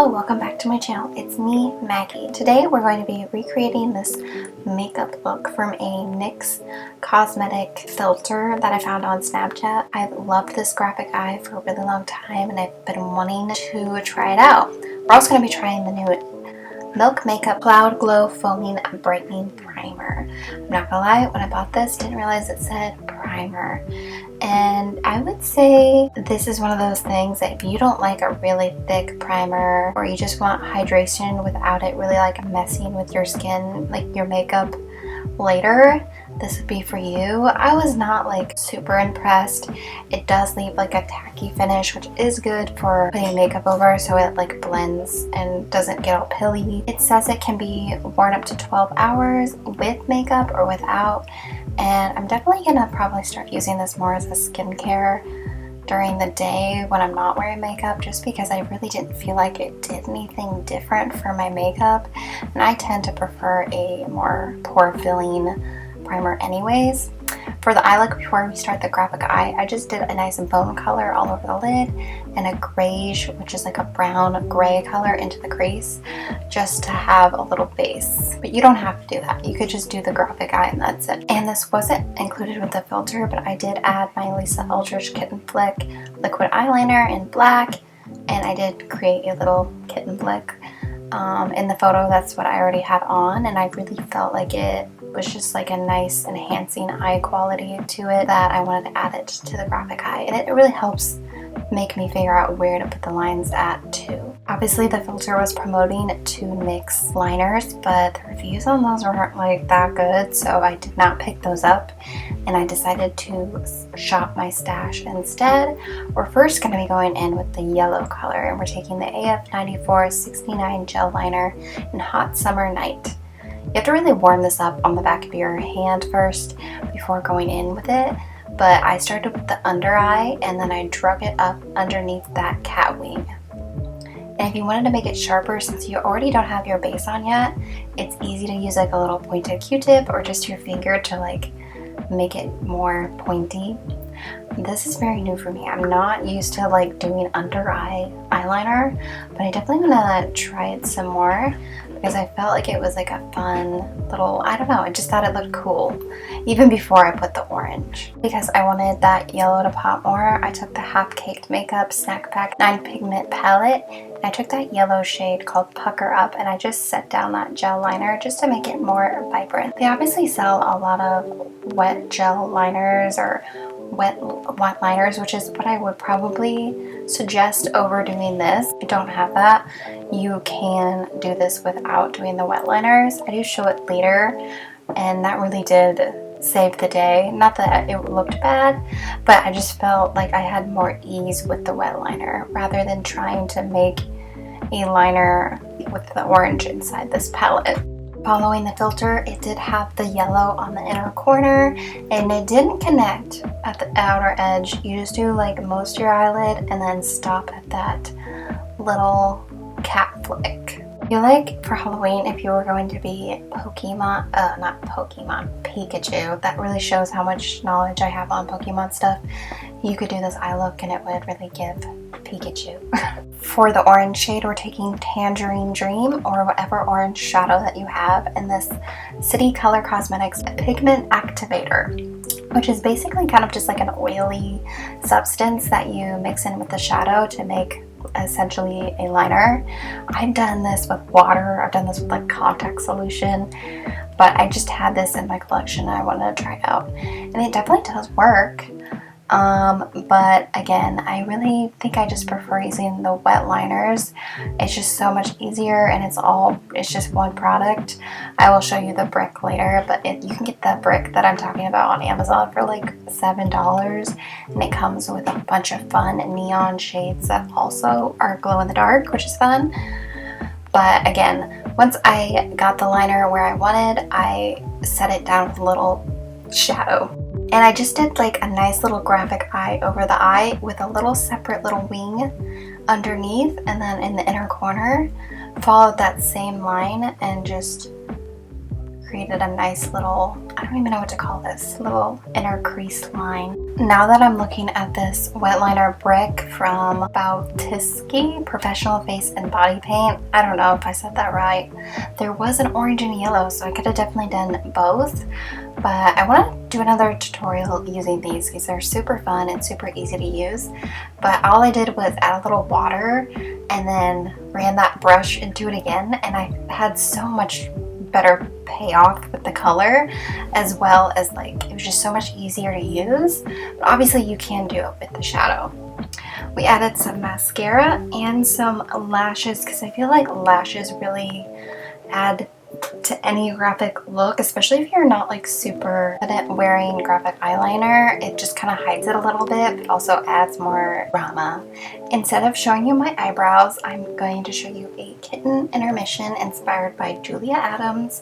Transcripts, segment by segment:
Hello, welcome back to my channel. It's me, Maggie. Today we're going to be recreating this makeup look from a NYX cosmetic filter that I found on Snapchat. I've loved this graphic eye for a really long time and I've been wanting to try it out. We're also going to be trying the new Milk Makeup Cloud Glow Foaming Brightening Primer. I'm not gonna lie, when I bought this, didn't realize it said primer. And I would say this is one of those things that if you don't like a really thick primer, or you just want hydration without it really like messing with your skin, like your makeup later, this would be for you. I was not like super impressed. It does leave like a tacky finish, which is good for putting makeup over so it like blends and doesn't get all pilly. It says it can be worn up to 12 hours with makeup or without, and I'm definitely gonna probably start using this more as a skincare during the day when I'm not wearing makeup, just because I really didn't feel like it did anything different for my makeup, and I tend to prefer a more pore filling primer anyways. For the eye look, before we start the graphic eye, I just did a nice bone color all over the lid and a grayish, which is like a brown gray color, into the crease, just to have a little base. But you don't have to do that. You could just do the graphic eye and that's it. And this wasn't included with the filter, but I did add my Lisa Eldridge Kitten Flick liquid eyeliner in black, and I did create a little kitten flick. In the photo, that's what I already had on, and I really felt like it was just like a nice enhancing eye quality to it that I wanted to add it to the graphic eye, and it really helps make me figure out where to put the lines at too. Obviously the filter was promoting 2 NYX liners, but the reviews on those weren't like that good, so I did not pick those up and I decided to shop my stash instead. We're first going to be going in with the yellow color, and we're taking the AF94 69 gel liner in Hot Summer Night. You have to really warm this up on the back of your hand first before going in with it, but I started with the under eye and then I drug it up underneath that cat wing. And if you wanted to make it sharper, since you already don't have your base on yet, it's easy to use like a little pointed Q-tip or just your finger to like make it more pointy. This is very new for me. I'm not used to like doing under eye eyeliner, but I definitely want to try it some more because I felt like it was like a fun little, I don't know, I just thought it looked cool even before I put the orange. Because I wanted that yellow to pop more, I took the Half Caked Makeup Snack Pack 9 Pigment palette, and I took that yellow shade called Pucker Up, and I just set down that gel liner just to make it more vibrant. They obviously sell a lot of wet gel liners or wet liners, which is what I would probably suggest over doing this. If you don't have that, you can do this without doing the wet liners. I do show it later, and that really did save the day. Not that it looked bad, but I just felt like I had more ease with the wet liner rather than trying to make a liner with the orange inside this palette. Following the filter, it did have the yellow on the inner corner and it didn't connect at the outer edge. You just do like most of your eyelid and then stop at that little cat flick. You like for Halloween, if you were going to be Pikachu, that really shows how much knowledge I have on Pokemon stuff. You could do this eye look and it would really give Pikachu. For the orange shade, we're taking Tangerine Dream or whatever orange shadow that you have in this City Color Cosmetics Pigment Activator, which is basically kind of just like an oily substance that you mix in with the shadow to make essentially a liner. I've done this with water, I've done this with like contact solution, but I just had this in my collection and I wanted to try it out, and it definitely does work. But again, I really think I just prefer using the wet liners. It's just so much easier, and it's just one product. I will show you the brick later, but you can get the brick that I'm talking about on Amazon for like $7, and it comes with a bunch of fun neon shades that also are glow in the dark, which is fun. But again, once I got the liner where I wanted, I set it down with a little shadow. And I just did like a nice little graphic eye over the eye with a little separate little wing underneath, and then in the inner corner followed that same line and just created a nice little, I don't even know what to call this, little inner crease line. Now that I'm looking at this wet liner brick from NYX Professional Face and Body Paint, I don't know if I said that right. There was an orange and yellow, so I could have definitely done both. But I want to do another tutorial using these because they're super fun and super easy to use. But all I did was add a little water and then ran that brush into it again, and I had so much better payoff with the color, as well as like it was just so much easier to use. But obviously you can do it with the shadow. We added some mascara and some lashes because I feel like lashes really add to any graphic look, especially if you're not like super good at wearing graphic eyeliner. It just kind of hides it a little bit, but also adds more drama. Instead of showing you my eyebrows, I'm going to show you a kitten intermission inspired by Julia Adams,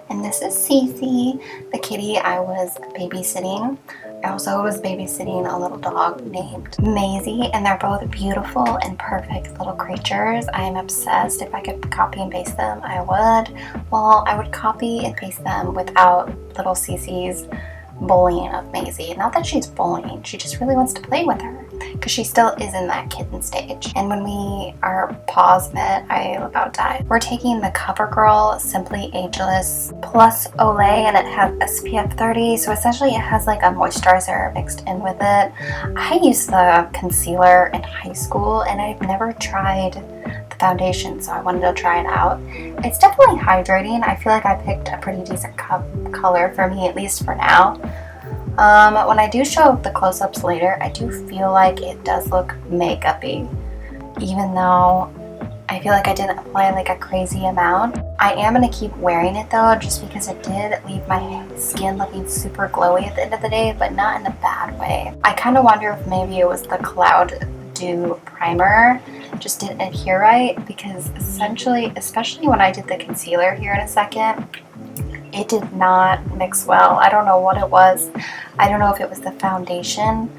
and this is Cece, the kitty I was babysitting. I also was babysitting a little dog named Maisie, and they're both beautiful and perfect little creatures. I am obsessed. If I could copy and paste them, I would. Well, I would copy and paste them without little Cece's bullying of Maisie. Not that she's bullying, she just really wants to play with her because she still is in that kitten stage. And when our paws met, I about died. We're taking the CoverGirl Simply Ageless Plus Olay, and it has SPF 30, so essentially it has like a moisturizer mixed in with it. I used the concealer in high school and I've never tried the foundation, so I wanted to try it out. It's definitely hydrating. I feel like I picked a pretty decent color for me, at least for now. When I do show the close-ups later, I do feel like it does look makeup-y, even though I feel like I didn't apply like a crazy amount. I am going to keep wearing it though, just because it did leave my skin looking super glowy at the end of the day, but not in a bad way. I kind of wonder if maybe it was the Cloud Dew primer just didn't adhere right, because essentially, especially when I did the concealer here in a second, it did not mix well. I don't know what it was. I don't know if it was the foundation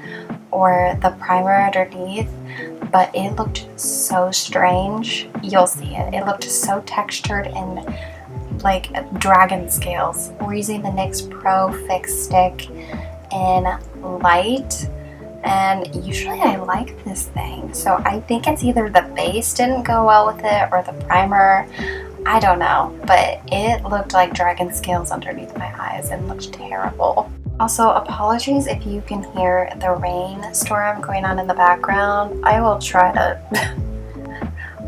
or the primer underneath, but it looked so strange. You'll see it. It looked so textured and like dragon scales. We're using the NYX Pro Fix Stick in light, and usually I like this thing. So I think it's either the base didn't go well with it or the primer. I don't know, but it looked like dragon scales underneath my eyes and looked terrible. Also, apologies if you can hear the rainstorm going on in the background. I will try to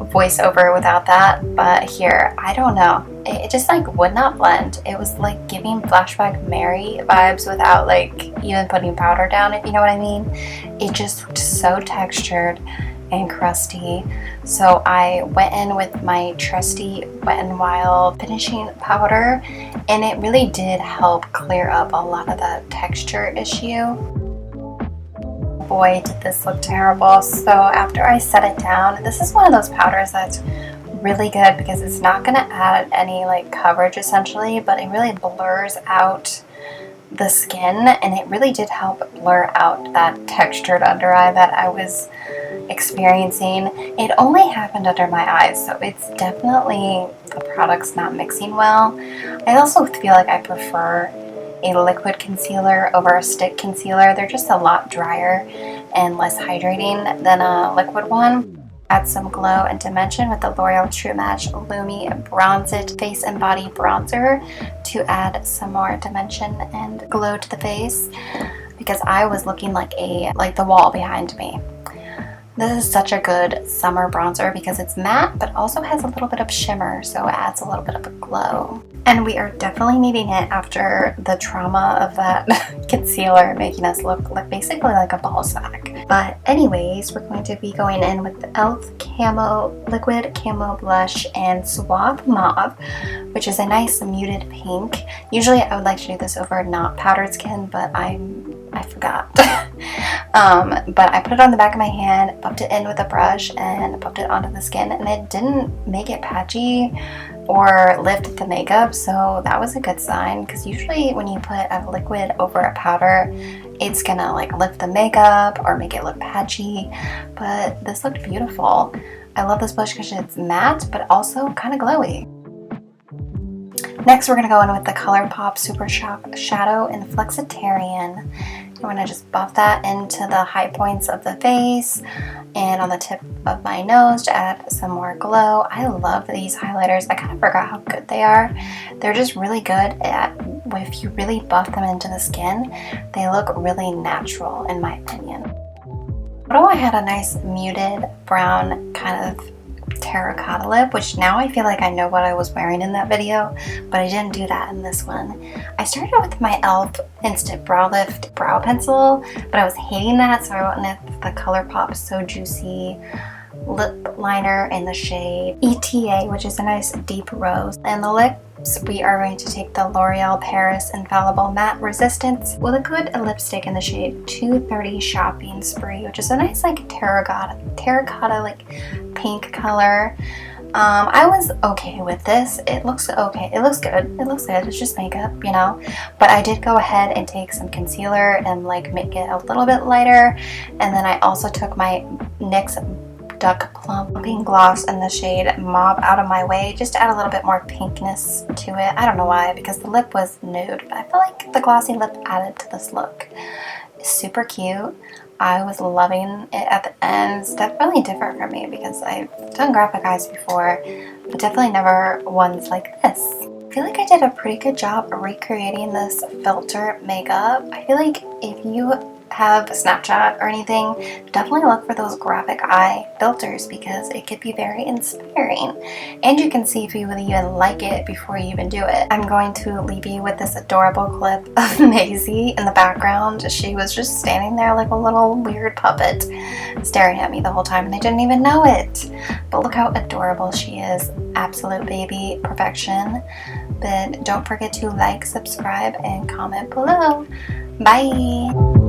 voice over without that, but here, I don't know. It just like would not blend. It was like giving Flashback Mary vibes without like even putting powder down, if you know what I mean. It just looked so textured and crusty. So I went in with my trusty Wet n Wild finishing powder, and it really did help clear up a lot of the texture issue. Boy, did this look terrible. So after I set it down, this is one of those powders that's really good because it's not going to add any like coverage essentially, but it really blurs out the skin, and it really did help blur out that textured under eye that I was experiencing. It only happened under my eyes, so it's definitely the product's not mixing well. I also feel like I prefer a liquid concealer over a stick concealer. They're just a lot drier and less hydrating than a liquid one. Add some glow and dimension with the L'Oreal True Match Lumi Bronze It Face and Body Bronzer to add some more dimension and glow to the face, because I was looking like the wall behind me. This is such a good summer bronzer because it's matte but also has a little bit of shimmer, so it adds a little bit of a glow. And we are definitely needing it after the trauma of that concealer making us look like basically like a ball sack. But anyways, we're going to be going in with the e.l.f. Camo Liquid Camo Blush and Sauve Mauve, which is a nice muted pink. Usually I would like to do this over not powdered skin, but I forgot. But I put it on the back of my hand, buffed it in with a brush, and buffed it onto the skin, and it didn't make it patchy or lift the makeup, so that was a good sign, because usually when you put a liquid over a powder, it's gonna like lift the makeup or make it look patchy, but this looked beautiful. I love this blush because it's matte but also kind of glowy. Next, we're going to go in with the Colourpop Super Shock Shadow in Flexitarian. I'm going to just buff that into the high points of the face and on the tip of my nose to add some more glow. I love these highlighters. I kind of forgot how good they are. They're just really good at, if you really buff them into the skin, they look really natural in my opinion. Although I had a nice muted brown kind of terracotta lip, which now I feel like I know what I was wearing in that video, but I didn't do that in this one. I started with my e.l.f. Instant Brow Lift brow pencil, but I was hating that, so I went with the Colourpop So Juicy lip liner in the shade ETA, which is a nice deep rose. And the lips, we are going to take the L'Oreal Paris Infallible Matte Resistance with a good lipstick in the shade 230 Shopping Spree, which is a nice like terracotta like pink color. I was okay with this. It looks okay. It looks good. It looks good. It's just makeup, you know. But I did go ahead and take some concealer and like make it a little bit lighter. And then I also took my NYX Plumping gloss in the shade Mauve Out of My Way, just to add a little bit more pinkness to it. I don't know why, because the lip was nude, but I feel like the glossy lip added to this look. It's super cute. I was loving it at the end. It's definitely different for me because I've done graphic eyes before, but definitely never ones like this. I feel like I did a pretty good job recreating this filter makeup. I feel like if you have Snapchat or anything, definitely look for those graphic eye filters because it could be very inspiring, and you can see if you would even like it before you even do it. I'm going to leave you with this adorable clip of Maisie in the background. She was just standing there like a little weird puppet staring at me the whole time, and I didn't even know it. But look how adorable she is. Absolute baby perfection. But don't forget to like, subscribe, and comment below. Bye!